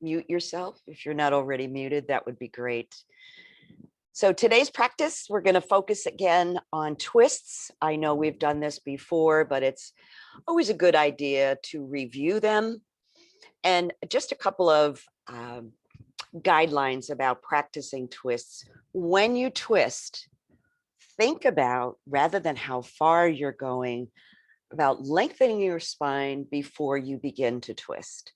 mute yourself. If you're not already muted, that would be great. So today's practice, we're going to focus again on twists. I know we've done this before, but it's always a good idea to review them. And just a couple of guidelines about practicing twists. When you twist, think about, rather than how far you're going, about lengthening your spine before you begin to twist.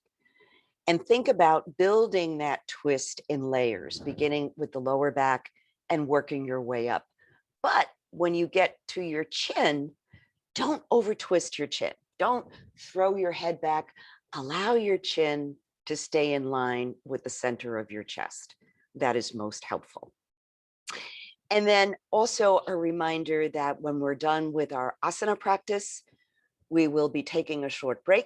And think about building that twist in layers, beginning with the lower back and working your way up. But when you get to your chin, don't over twist your chin. Don't throw your head back. Allow your chin to stay in line with the center of your chest. That is most helpful. And then also a reminder that when we're done with our asana practice, we will be taking a short break,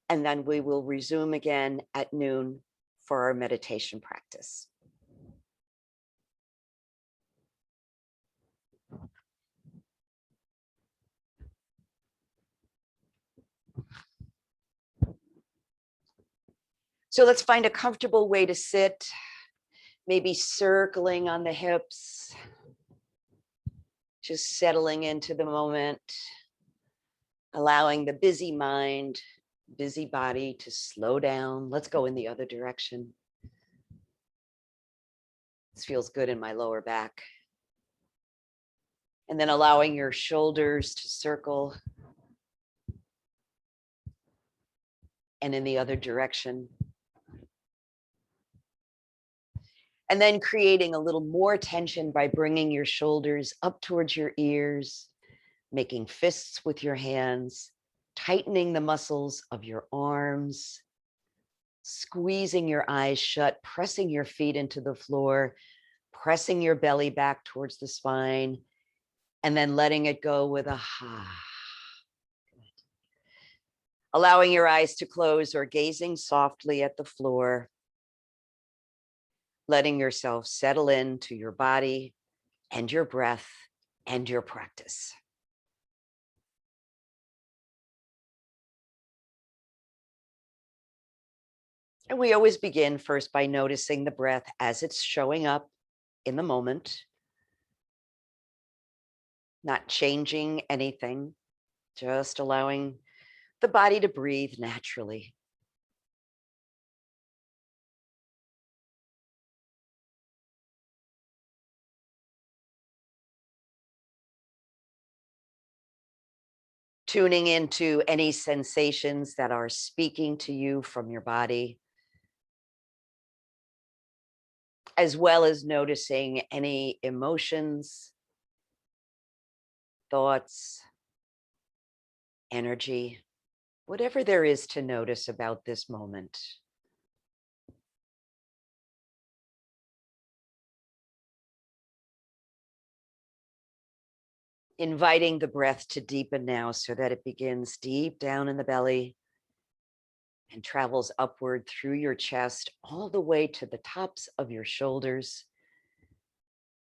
and then we will resume again at noon for our meditation practice. So let's find a comfortable way to sit, maybe circling on the hips, just settling into the moment, allowing the busy mind, busy body to slow down. Let's go in the other direction. This feels good in my lower back. And then allowing your shoulders to circle. And in the other direction. And then creating a little more tension by bringing your shoulders up towards your ears, making fists with your hands, tightening the muscles of your arms, squeezing your eyes shut, pressing your feet into the floor, pressing your belly back towards the spine, and then letting it go with a ha. Allowing your eyes to close or gazing softly at the floor, letting yourself settle into your body and your breath and your practice. And we always begin first by noticing the breath as it's showing up in the moment, not changing anything, just allowing the body to breathe naturally. Tuning into any sensations that are speaking to you from your body, as well as noticing any emotions, thoughts, energy, whatever there is to notice about this moment. Inviting the breath to deepen now so that it begins deep down in the belly and travels upward through your chest all the way to the tops of your shoulders.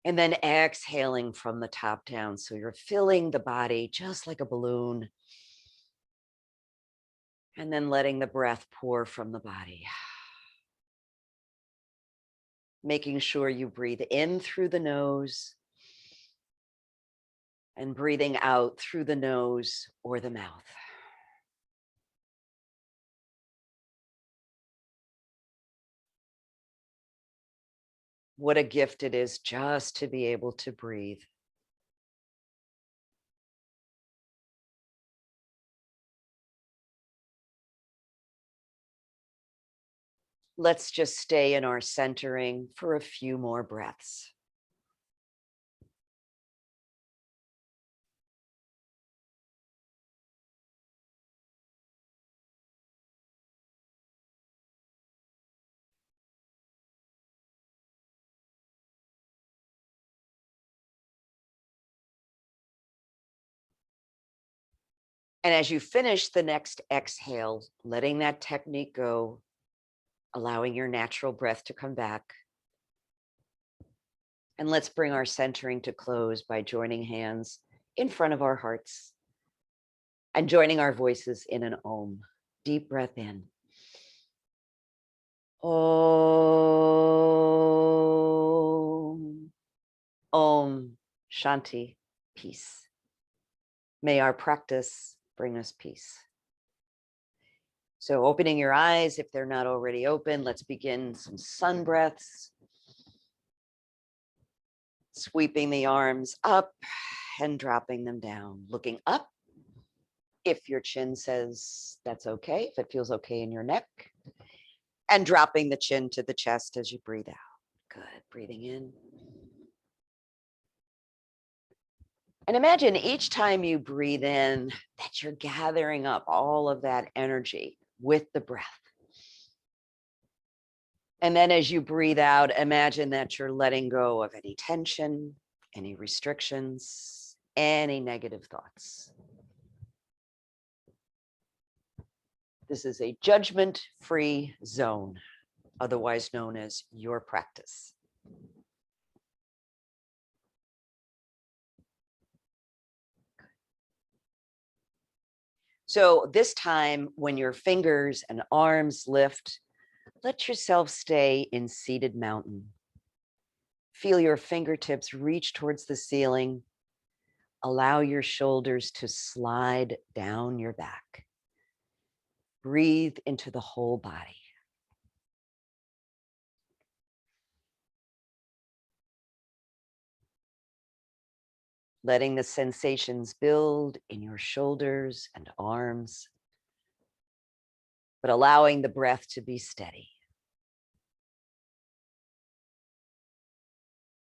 And then exhaling from the top down. So you're filling the body just like a balloon. And then letting the breath pour from the body. Making sure you breathe in through the nose and breathing out through the nose or the mouth. What a gift it is just to be able to breathe. Let's just stay in our centering for a few more breaths. And as you finish the next exhale, letting that technique go, allowing your natural breath to come back. And let's bring our centering to close by joining hands in front of our hearts and joining our voices in an Om. Deep breath in. Om. Om Shanti, peace. May our practice bring us peace. So opening your eyes, if they're not already open, let's begin some sun breaths. Sweeping the arms up and dropping them down, looking up. If your chin says that's okay, if it feels okay in your neck, and dropping the chin to the chest as you breathe out. Good, breathing in. And imagine each time you breathe in that you're gathering up all of that energy with the breath. And then as you breathe out, imagine that you're letting go of any tension, any restrictions, any negative thoughts. This is a judgment-free zone, otherwise known as your practice. So this time, when your fingers and arms lift, let yourself stay in seated mountain. Feel your fingertips reach towards the ceiling. Allow your shoulders to slide down your back. Breathe into the whole body. Letting the sensations build in your shoulders and arms, but allowing the breath to be steady.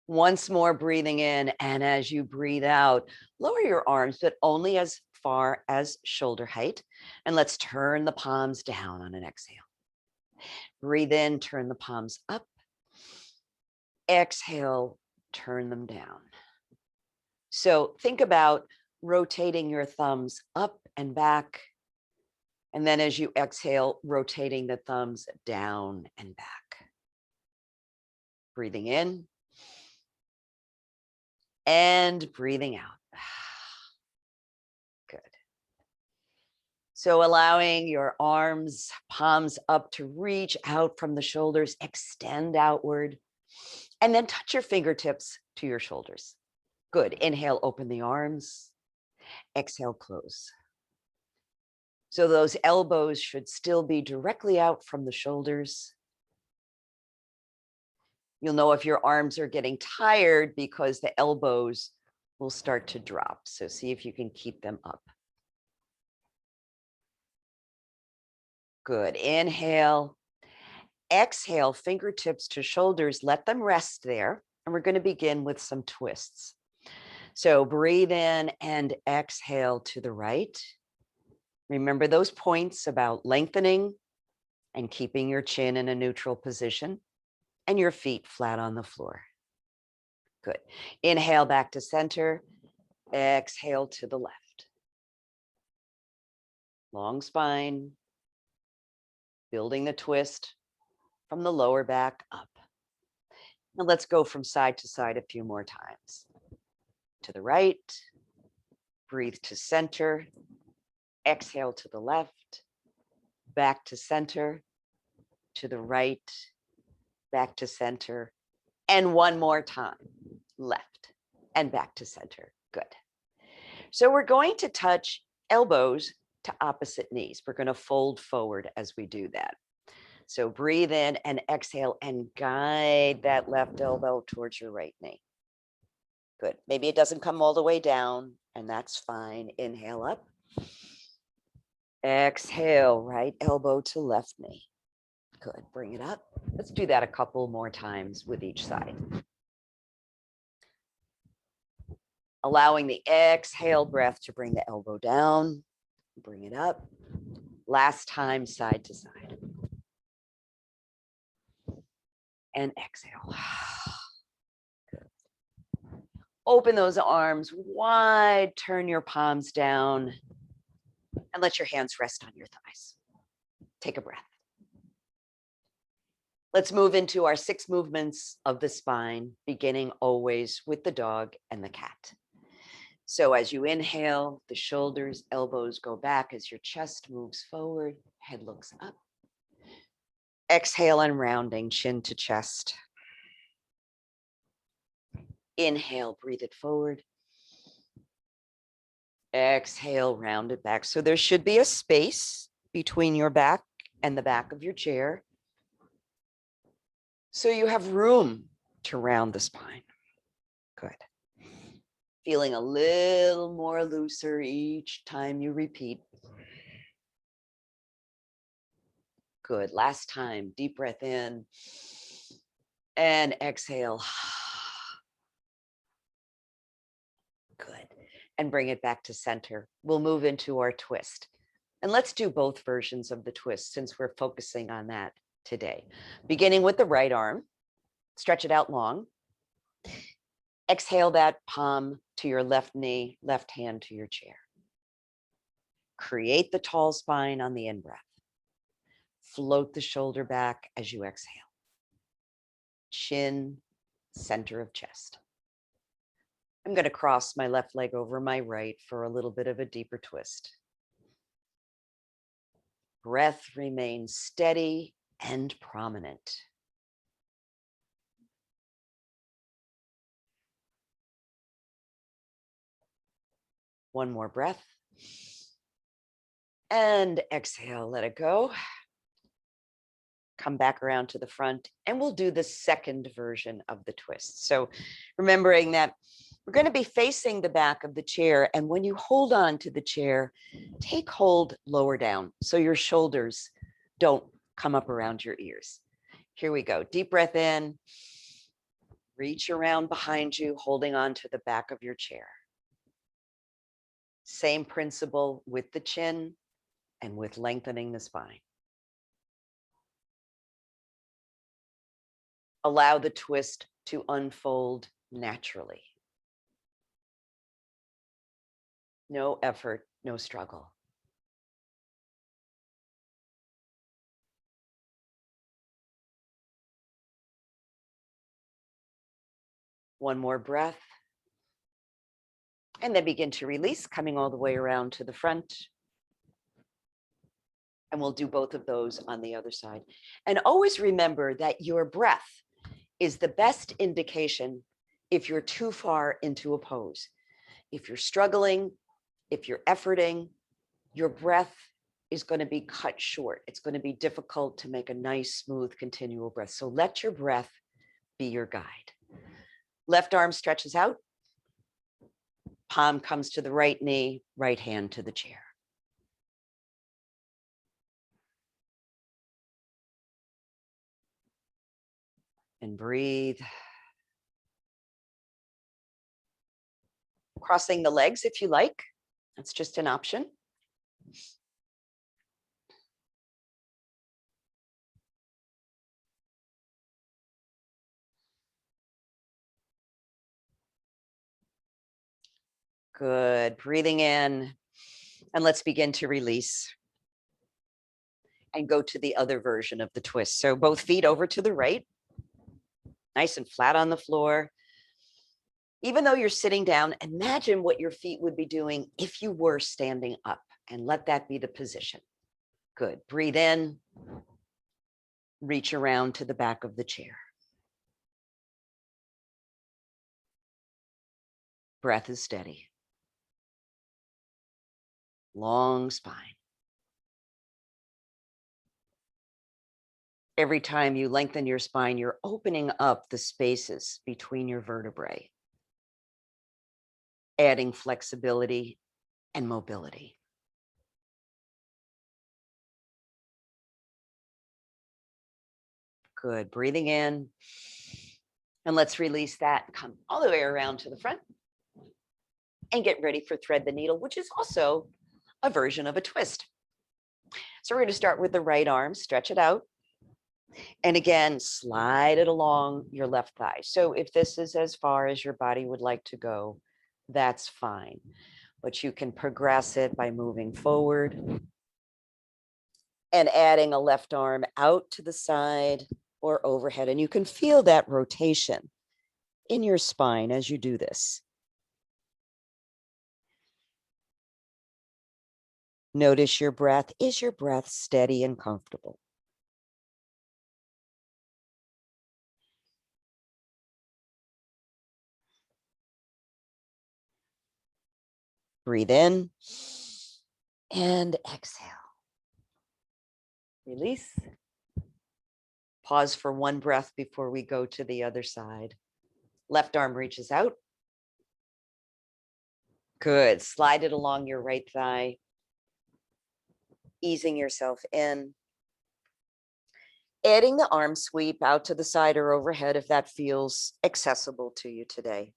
Once more breathing in, and as you breathe out, lower your arms, but only as far as shoulder height. And let's turn the palms down on an exhale. Breathe in, turn the palms up. Exhale, turn them down. So think about rotating your thumbs up and back. And then as you exhale, rotating the thumbs down and back. Breathing in and breathing out. Good. So allowing your arms, palms up to reach out from the shoulders, extend outward, and then touch your fingertips to your shoulders. Good. Inhale, open the arms. Exhale, close. So those elbows should still be directly out from the shoulders. You'll know if your arms are getting tired because the elbows will start to drop. So see if you can keep them up. Good. Inhale. Exhale, fingertips to shoulders. Let them rest there. And we're going to begin with some twists. So breathe in and exhale to the right. Remember those points about lengthening and keeping your chin in a neutral position and your feet flat on the floor. Good. Inhale back to center. Exhale to the left. Long spine. Building the twist from the lower back up. Now let's go from side to side a few more times. To the right. Breathe to center. Exhale to the left, back to center, to the right, back to center, and one more time, left and back to center. Good. So we're going to touch elbows to opposite knees. We're going to fold forward as we do that. So breathe in and exhale and guide that left elbow towards your right knee. Good. Maybe it doesn't come all the way down, and that's fine. Inhale up. Exhale, right elbow to left knee. Good, bring it up. Let's do that a couple more times with each side. Allowing the exhale breath to bring the elbow down, bring it up. Last time, side to side. And exhale. Good. Open those arms wide, turn your palms down, and let your hands rest on your thighs. Take a breath. Let's move into our 6 movements of the spine, beginning always with the dog and the cat. So as you inhale, the shoulders, elbows go back as your chest moves forward, head looks up. Exhale and rounding, chin to chest. Inhale, breathe it forward. Exhale, round it back. So there should be a space between your back and the back of your chair. So you have room to round the spine. Good. Feeling a little more looser each time you repeat. Good. Last time, deep breath in and exhale. Good. And bring it back to center. We'll move into our twist. And let's do both versions of the twist since we're focusing on that today. Beginning with the right arm, stretch it out long. Exhale that palm to your left knee, left hand to your chair. Create the tall spine on the in-breath. Float the shoulder back as you exhale. Chin, center of chest. I'm going to cross my left leg over my right for a little bit of a deeper twist. Breath remains steady and prominent. One more breath. And exhale, let it go. Come back around to the front, and we'll do the second version of the twist. So remembering that we're going to be facing the back of the chair, and when you hold on to the chair, take hold lower down so your shoulders don't come up around your ears. Here we go. Deep breath in. Reach around behind you, holding on to the back of your chair. Same principle with the chin and with lengthening the spine. Allow the twist to unfold naturally. No effort, no struggle. One more breath. And then begin to release, coming all the way around to the front. And we'll do both of those on the other side. And always remember that your breath is the best indication if you're too far into a pose. If you're struggling, if you're efforting, your breath is going to be cut short. It's going to be difficult to make a nice, smooth, continual breath. So let your breath be your guide. Left arm stretches out. Palm comes to the right knee, right hand to the chair. And breathe. Crossing the legs if you like. That's just an option. Good. Breathing in. And let's begin to release. And go to the other version of the twist. So both feet over to the right. Nice and flat on the floor. Even though you're sitting down, imagine what your feet would be doing if you were standing up, and let that be the position. Good. Breathe in. Reach around to the back of the chair. Breath is steady. Long spine. Every time you lengthen your spine, you're opening up the spaces between your vertebrae, adding flexibility and mobility. Good. Breathing in. And let's release that. Come all the way around to the front. And get ready for thread the needle, which is also a version of a twist. So we're going to start with the right arm, stretch it out. And again, slide it along your left thigh. So if this is as far as your body would like to go, that's fine. But you can progress it by moving forward and adding a left arm out to the side or overhead. And you can feel that rotation in your spine as you do this. Notice your breath. Is your breath steady and comfortable? Breathe in and exhale. Release. Pause for one breath before we go to the other side. Left arm reaches out. Good. Slide it along your right thigh, easing yourself in. Adding the arm sweep out to the side or overhead if that feels accessible to you today.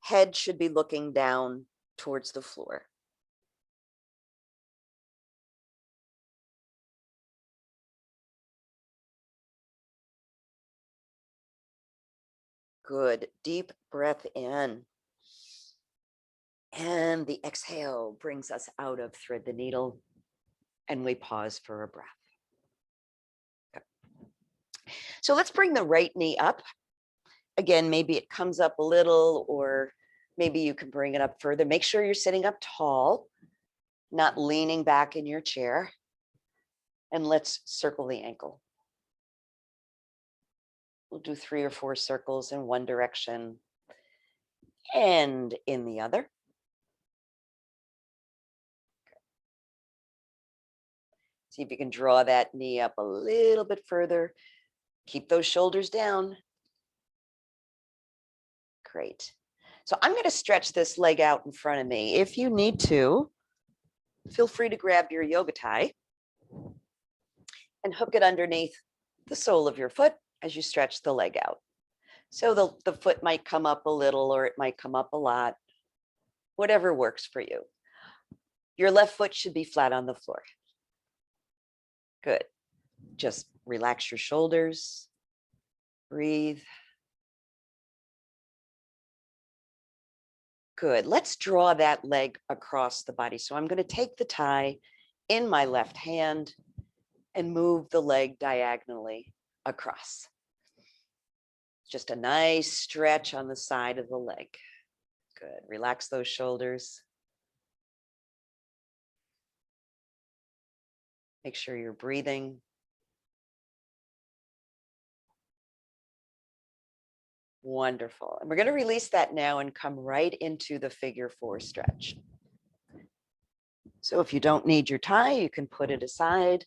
Head should be looking down towards the floor. Good. Deep breath in. And the exhale brings us out of thread the needle, and we pause for a breath. Okay. So let's bring the right knee up. Again, maybe it comes up a little, or maybe you can bring it up further. Make sure you're sitting up tall, not leaning back in your chair. And let's circle the ankle. We'll do 3 or 4 circles in one direction and in the other. See if you can draw that knee up a little bit further. Keep those shoulders down. Great. So I'm going to stretch this leg out in front of me. If you need to, feel free to grab your yoga tie and hook it underneath the sole of your foot as you stretch the leg out. So the foot might come up a little, or it might come up a lot, whatever works for you. Your left foot should be flat on the floor. Good. Just relax your shoulders. Breathe. Good. Let's draw that leg across the body. So I'm going to take the tie in my left hand and move the leg diagonally across. Just a nice stretch on the side of the leg. Good. Relax those shoulders. Make sure you're breathing. Wonderful. And we're going to release that now and come right into the figure 4 stretch. So if you don't need your tie, you can put it aside.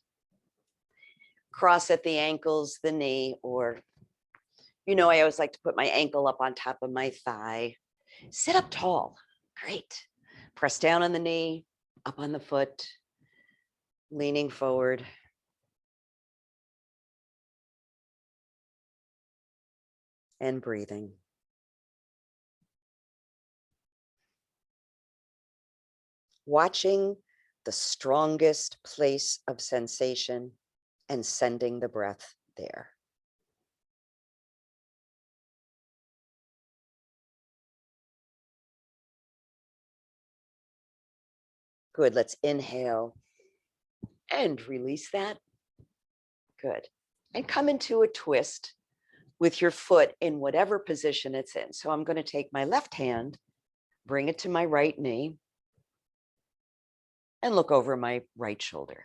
Cross at the ankles, the knee, or, I always like to put my ankle up on top of my thigh. Sit up tall. Great. Press down on the knee, up on the foot, leaning forward. And breathing. Watching the strongest place of sensation and sending the breath there. Good. Let's inhale and release that. Good. And come into a twist with your foot in whatever position it's in. So I'm going to take my left hand, bring it to my right knee, and look over my right shoulder.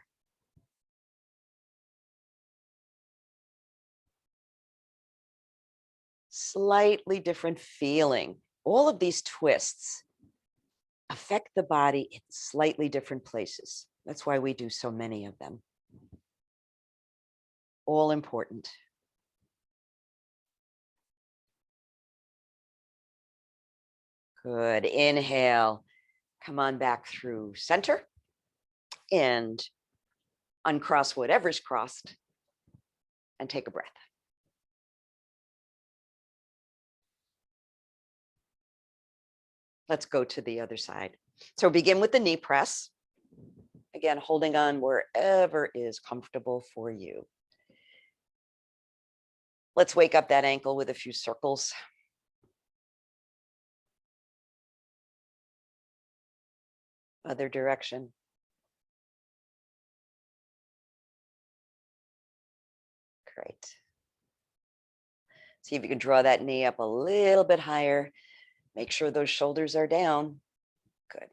Slightly different feeling. All of these twists affect the body in slightly different places. That's why we do so many of them. All important. Good. Inhale. Come on back through center and uncross whatever's crossed and take a breath. Let's go to the other side. So begin with the knee press. Again, holding on wherever is comfortable for you. Let's wake up that ankle with a few circles. Other direction. Great. See if you can draw that knee up a little bit higher. Make sure those shoulders are down. Good.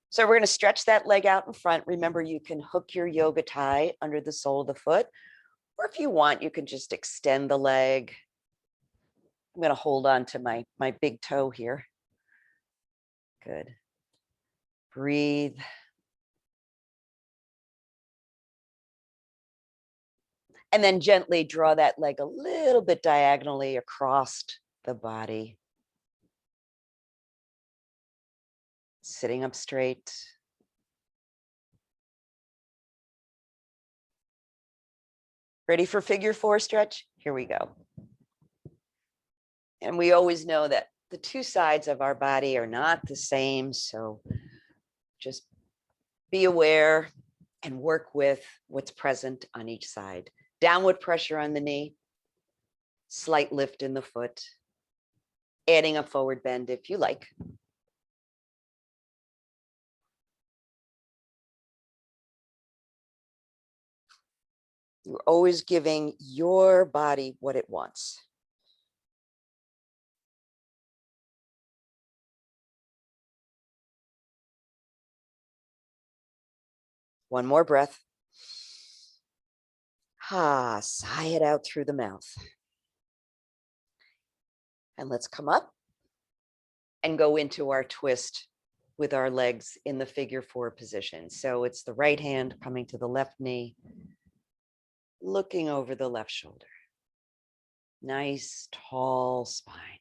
So we're going to stretch that leg out in front. Remember, you can hook your yoga tie under the sole of the foot, or if you want, you can just extend the leg, I'm going to hold on to my big toe here. Good. Breathe. And then gently draw that leg a little bit diagonally across the body. Sitting up straight. Ready for figure 4 stretch? Here we go. And we always know that the two sides of our body are not the same. So just be aware and work with what's present on each side. Downward pressure on the knee, slight lift in the foot, adding a forward bend if you like. You're always giving your body what it wants. One more breath. Sigh it out through the mouth. And let's come up and go into our twist with our legs in the figure 4 position. So it's the right hand coming to the left knee, looking over the left shoulder. Nice, tall spine.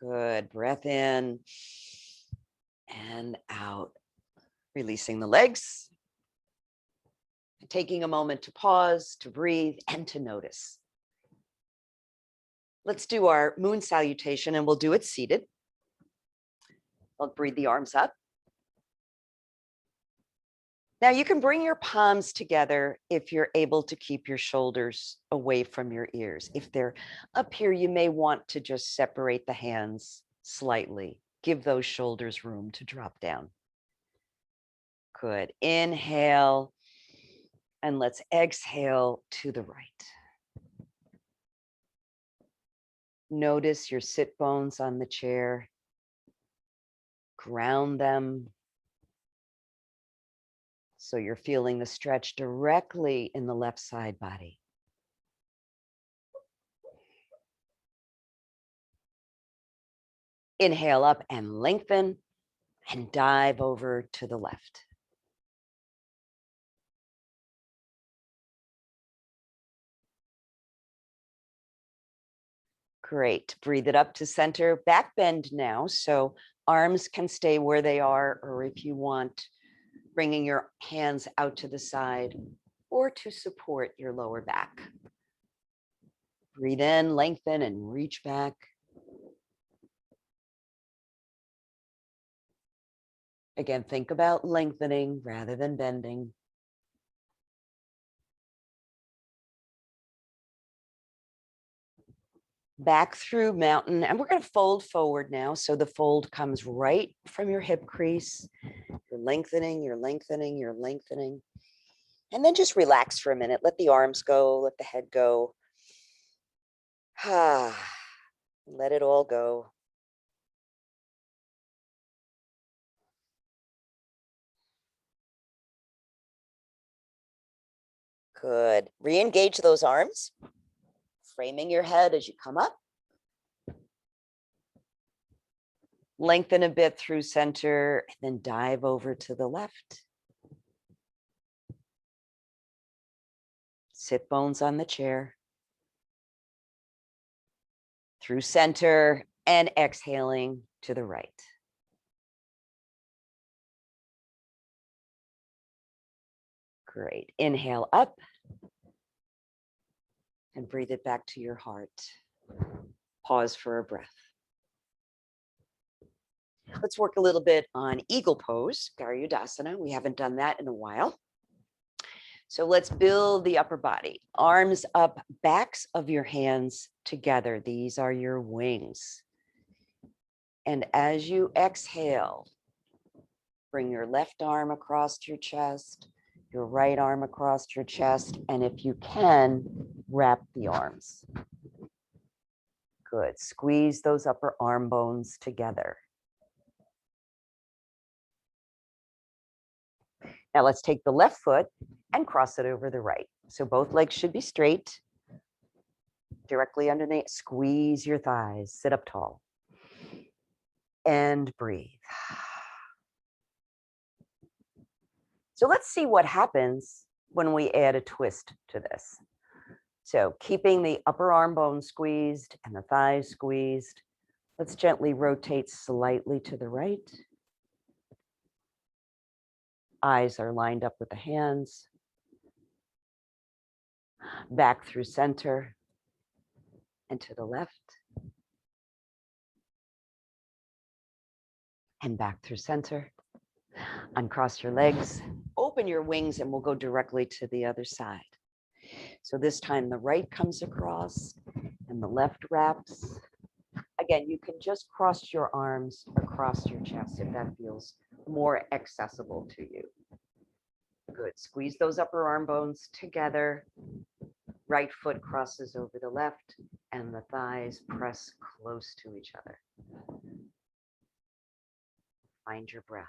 Good. Breath in and out. Releasing the legs. Taking a moment to pause, to breathe, and to notice. Let's do our moon salutation, and we'll do it seated. I'll breathe the arms up. Now you can bring your palms together if you're able to keep your shoulders away from your ears. If they're up here, you may want to just separate the hands slightly. Give those shoulders room to drop down. Good. Inhale. And let's exhale to the right. Notice your sit bones on the chair. Ground them. So you're feeling the stretch directly in the left side body. Inhale up and lengthen and dive over to the left. Great. Breathe it up to center. Back bend now. So arms can stay where they are, or if you want, bringing your hands out to the side or to support your lower back. Breathe in, lengthen, and reach back. Again, think about lengthening rather than bending. Back through mountain, and we're going to fold forward now. So the fold comes right from your hip crease. You're lengthening, you're lengthening, you're lengthening. And then just relax for a minute. Let the arms go, let the head go. Let it all go. Good. Re-engage those arms, framing your head as you come up. Lengthen a bit through center, and then dive over to the left. Sit bones on the chair. Through center and exhaling to the right. Great. Inhale up and breathe it back to your heart. Pause for a breath. Let's work a little bit on eagle pose, Garudasana. We haven't done that in a while. So let's build the upper body. Arms up, backs of your hands together. These are your wings. And as you exhale, bring your left arm across your chest, your right arm across your chest, and if you can, wrap the arms. Good. Squeeze those upper arm bones together. Now let's take the left foot and cross it over the right. So both legs should be straight, directly underneath. Squeeze your thighs, sit up tall, and breathe. So let's see what happens when we add a twist to this. So keeping the upper arm bone squeezed and the thighs squeezed, let's gently rotate slightly to the right. Eyes are lined up with the hands. Back through center and to the left. And back through center. Uncross your legs, open your wings, and we'll go directly to the other side. So this time the right comes across and the left wraps. Again, you can just cross your arms across your chest if that feels more accessible to you. Good. Squeeze those upper arm bones together. Right foot crosses over the left and the thighs press close to each other. Find your breath.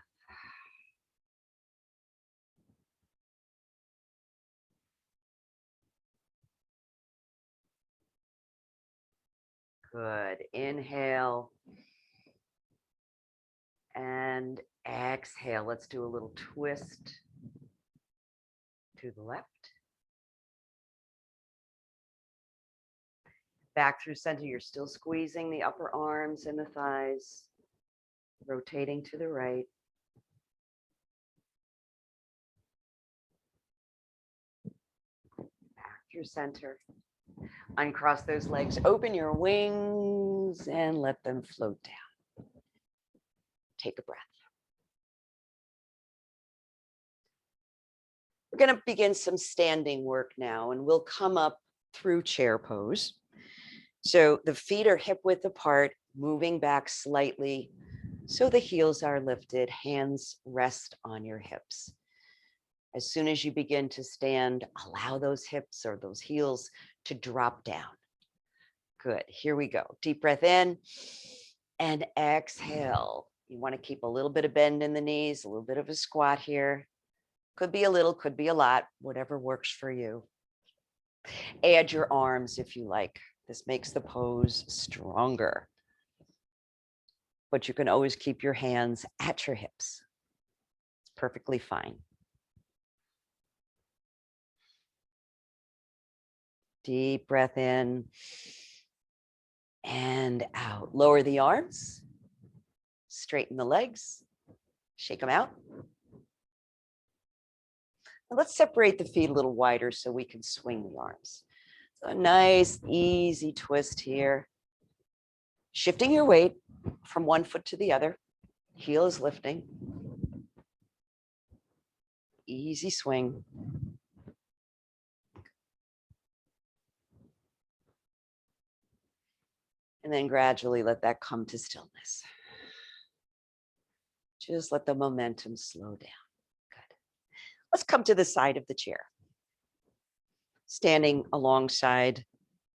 Good. Inhale and exhale. Let's do a little twist to the left. Back through center. You're still squeezing the upper arms and the thighs. Rotating to the right. Back through center. Uncross those legs. Open your wings and let them float down. Take a breath. We're going to begin some standing work now, and we'll come up through chair pose. So the feet are hip width apart, moving back slightly so the heels are lifted, hands rest on your hips. As soon as you begin to stand, allow those hips or those heels to drop down. Good. Here we go. Deep breath in and exhale. You want to keep a little bit of bend in the knees, a little bit of a squat here. Could be a little, could be a lot, whatever works for you. Add your arms if you like. This makes the pose stronger. But you can always keep your hands at your hips. It's perfectly fine. Deep breath in and out. Lower the arms, straighten the legs, shake them out. Now let's separate the feet a little wider so we can swing the arms. So a nice, easy twist here. Shifting your weight from one foot to the other. Heel is lifting. Easy swing. And then gradually let that come to stillness. Just let the momentum slow down. Good. Let's come to the side of the chair. Standing alongside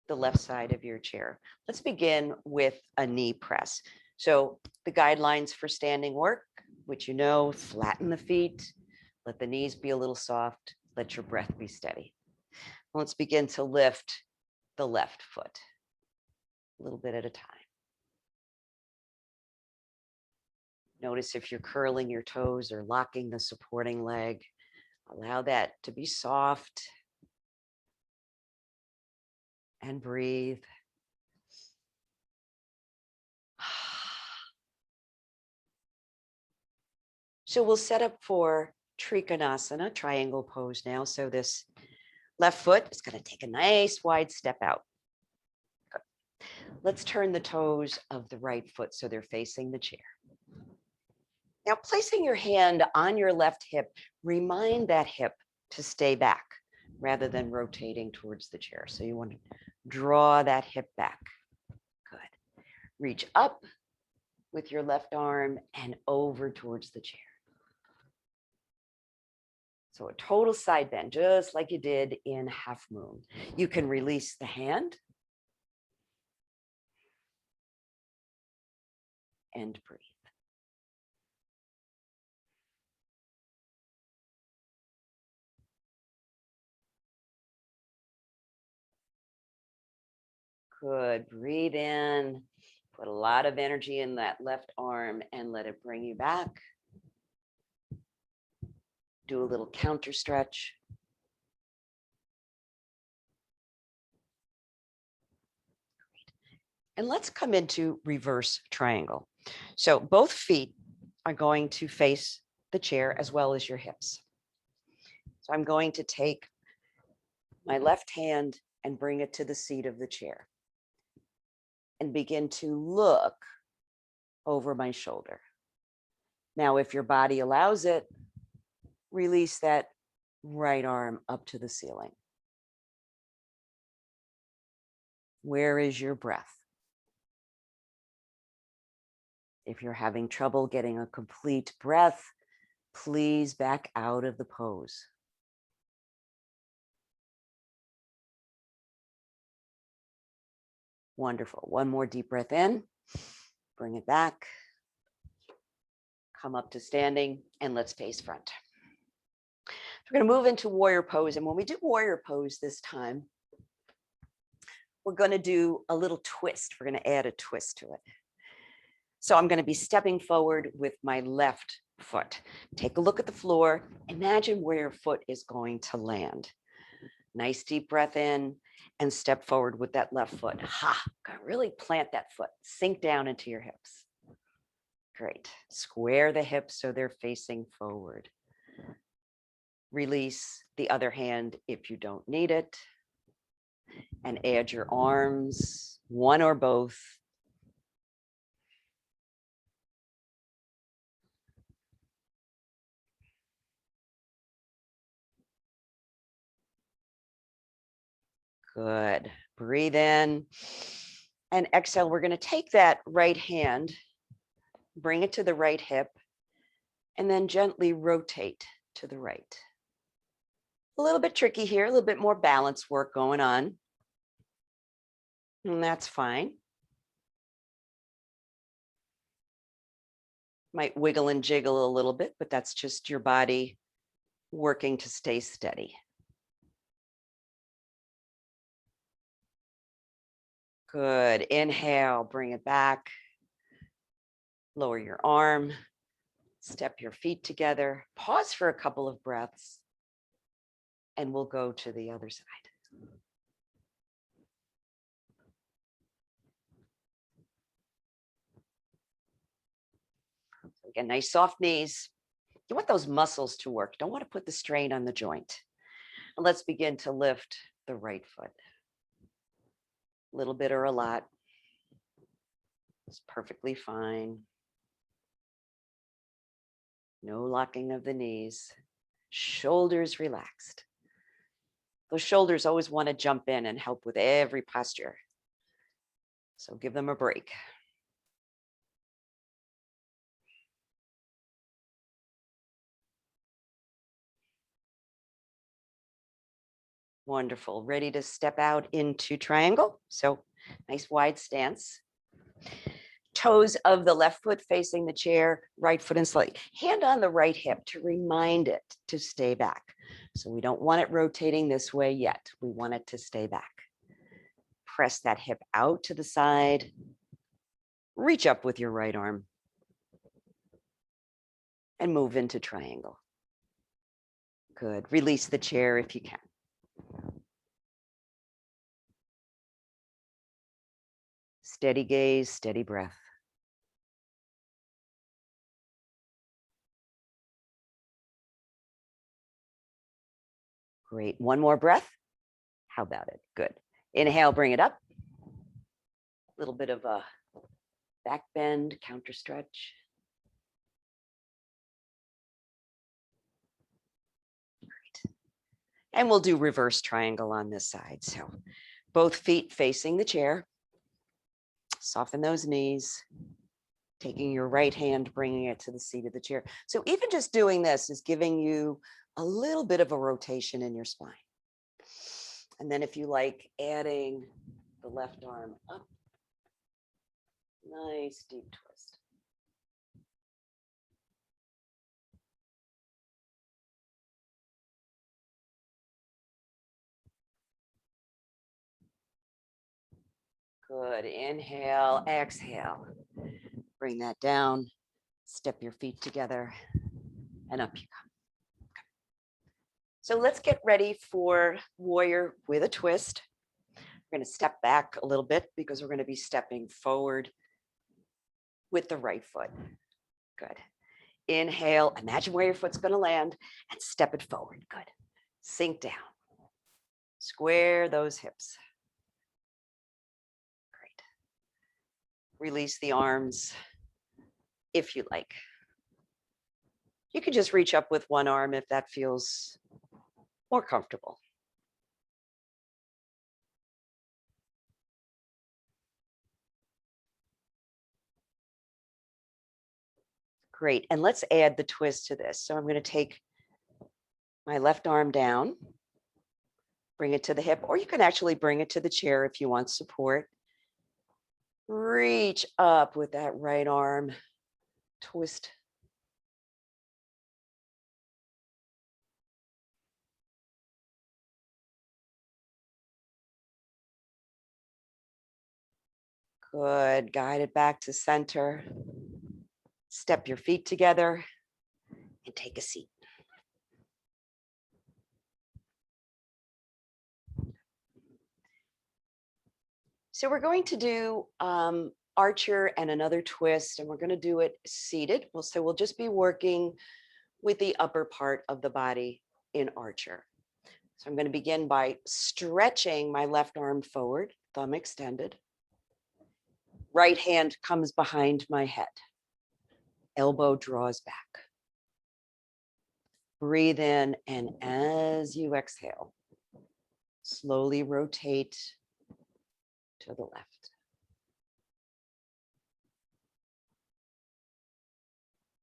the left side of your chair. Let's begin with a knee press. So the guidelines for standing work, which you know, flatten the feet, let the knees be a little soft, let your breath be steady. Let's begin to lift the left foot a little bit at a time. Notice if you're curling your toes or locking the supporting leg. Allow that to be soft. And breathe. So we'll set up for Trikonasana, triangle pose now. So this left foot is going to take a nice wide step out. Good. Let's turn the toes of the right foot so they're facing the chair. Now, placing your hand on your left hip, remind that hip to stay back rather than rotating towards the chair. So you want to draw that hip back. Good. Reach up with your left arm and over towards the chair. So a total side bend, just like you did in half moon. You can release the hand and breathe. Good. Breathe in. Put a lot of energy in that left arm and let it bring you back. Do a little counter stretch. And let's come into reverse triangle. So both feet are going to face the chair as well as your hips. So I'm going to take my left hand and bring it to the seat of the chair and begin to look over my shoulder. Now, if your body allows it, release that right arm up to the ceiling. Where is your breath? If you're having trouble getting a complete breath, please back out of the pose. Wonderful. One more deep breath in. Bring it back. Come up to standing and let's face front. We're going to move into warrior pose. And when we do warrior pose this time, we're going to do a little twist. We're going to add a twist to it. So I'm going to be stepping forward with my left foot. Take a look at the floor. Imagine where your foot is going to land. Nice deep breath in and step forward with that left foot. Ha! Really plant that foot. Sink down into your hips. Great. Square the hips so they're facing forward. Release the other hand if you don't need it. And add your arms, one or both. Good. Breathe in and exhale. We're going to take that right hand, bring it to the right hip, and then gently rotate to the right. A little bit tricky here, a little bit more balance work going on. And that's fine. Might wiggle and jiggle a little bit, but that's just your body working to stay steady. Good. Inhale, bring it back. Lower your arm. Step your feet together. Pause for a couple of breaths. And we'll go to the other side. Again, nice soft knees. You want those muscles to work. Don't want to put the strain on the joint. And let's begin to lift the right foot. A little bit or a lot. It's perfectly fine. No locking of the knees. Shoulders relaxed. Those shoulders always want to jump in and help with every posture. So give them a break. Wonderful. Ready to step out into triangle. So nice wide stance. Toes of the left foot facing the chair, right foot in slightly. Hand on the right hip to remind it to stay back. So we don't want it rotating this way yet. We want it to stay back. Press that hip out to the side. Reach up with your right arm. And move into triangle. Good. Release the chair if you can. Steady gaze, steady breath. Great. One more breath. How about it? Good. Inhale, bring it up. A little bit of a back bend, counter stretch. Great. And we'll do reverse triangle on this side. So both feet facing the chair. Soften those knees. Taking your right hand, bringing it to the seat of the chair. So even just doing this is giving you a little bit of a rotation in your spine. And then if you like, adding the left arm up. Nice deep twist. Good. Inhale, exhale. Bring that down. Step your feet together and up you come. So let's get ready for warrior with a twist. We're going to step back a little bit because we're going to be stepping forward with the right foot. Good. Inhale, imagine where your foot's going to land and step it forward. Good. Sink down. Square those hips. Great. Release the arms if you like. You can just reach up with one arm if that feels more comfortable. Great. And let's add the twist to this. So I'm going to take my left arm down, bring it to the hip, or you can actually bring it to the chair if you want support. Reach up with that right arm, twist. Good. Guide it back to center. Step your feet together and take a seat. So we're going to do archer and another twist, and we're going to do it seated. So we'll just be working with the upper part of the body in archer. So I'm going to begin by stretching my left arm forward, thumb extended. Right hand comes behind my head. Elbow draws back. Breathe in, and as you exhale, slowly rotate to the left.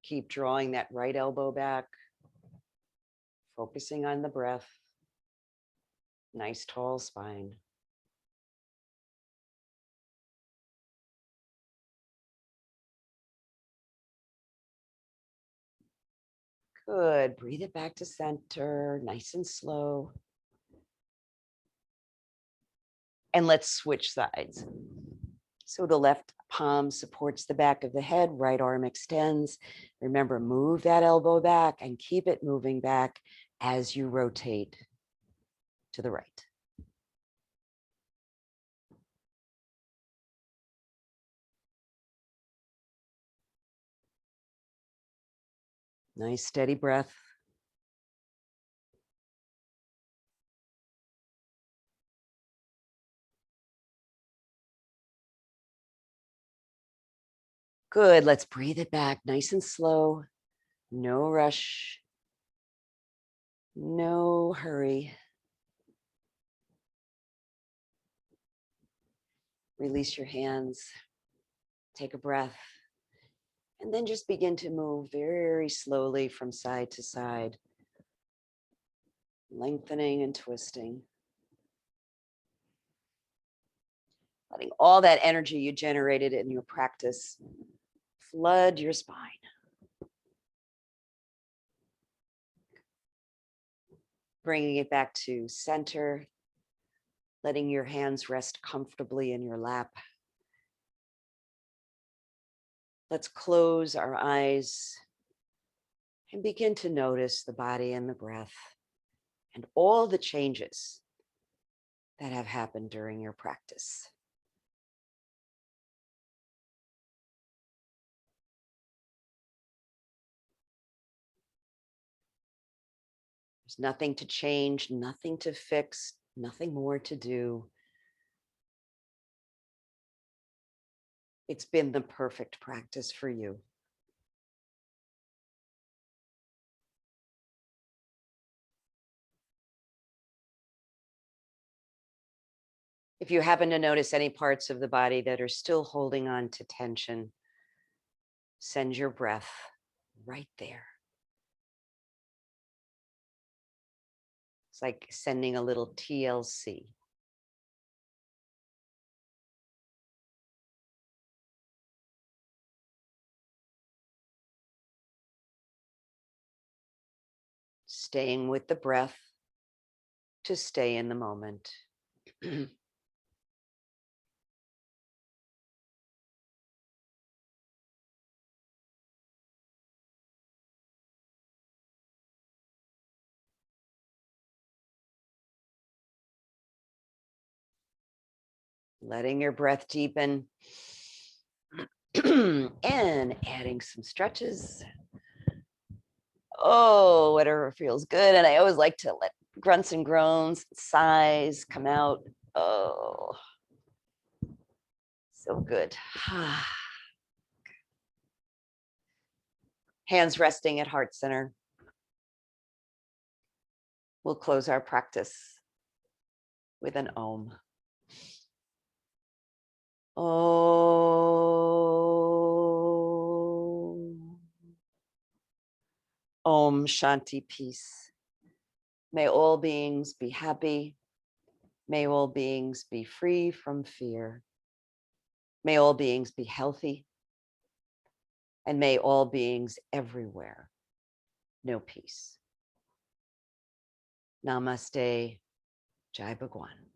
Keep drawing that right elbow back, focusing on the breath. Nice tall spine. Good. Breathe it back to center, nice and slow. And let's switch sides. So the left palm supports the back of the head, right arm extends. Remember, move that elbow back and keep it moving back as you rotate to the right. Nice steady breath. Good. Let's breathe it back nice and slow. No rush. No hurry. Release your hands. Take a breath. And then just begin to move very slowly from side to side, lengthening and twisting. Letting all that energy you generated in your practice flood your spine. Bringing it back to center, letting your hands rest comfortably in your lap. Let's close our eyes and begin to notice the body and the breath and all the changes that have happened during your practice. There's nothing to change, nothing to fix, nothing more to do. It's been the perfect practice for you. If you happen to notice any parts of the body that are still holding on to tension, send your breath right there. It's like sending a little TLC. Staying with the breath to stay in the moment. letting your breath deepen. And adding some stretches. Oh, whatever feels good. And I always like to let grunts and groans, sighs come out. Oh, so good. Hands resting at heart center. We'll close our practice with an Om. Om. Om Shanti, peace. May all beings be happy. May all beings be free from fear. May all beings be healthy. And may all beings everywhere know peace. Namaste, Jai Bhagwan.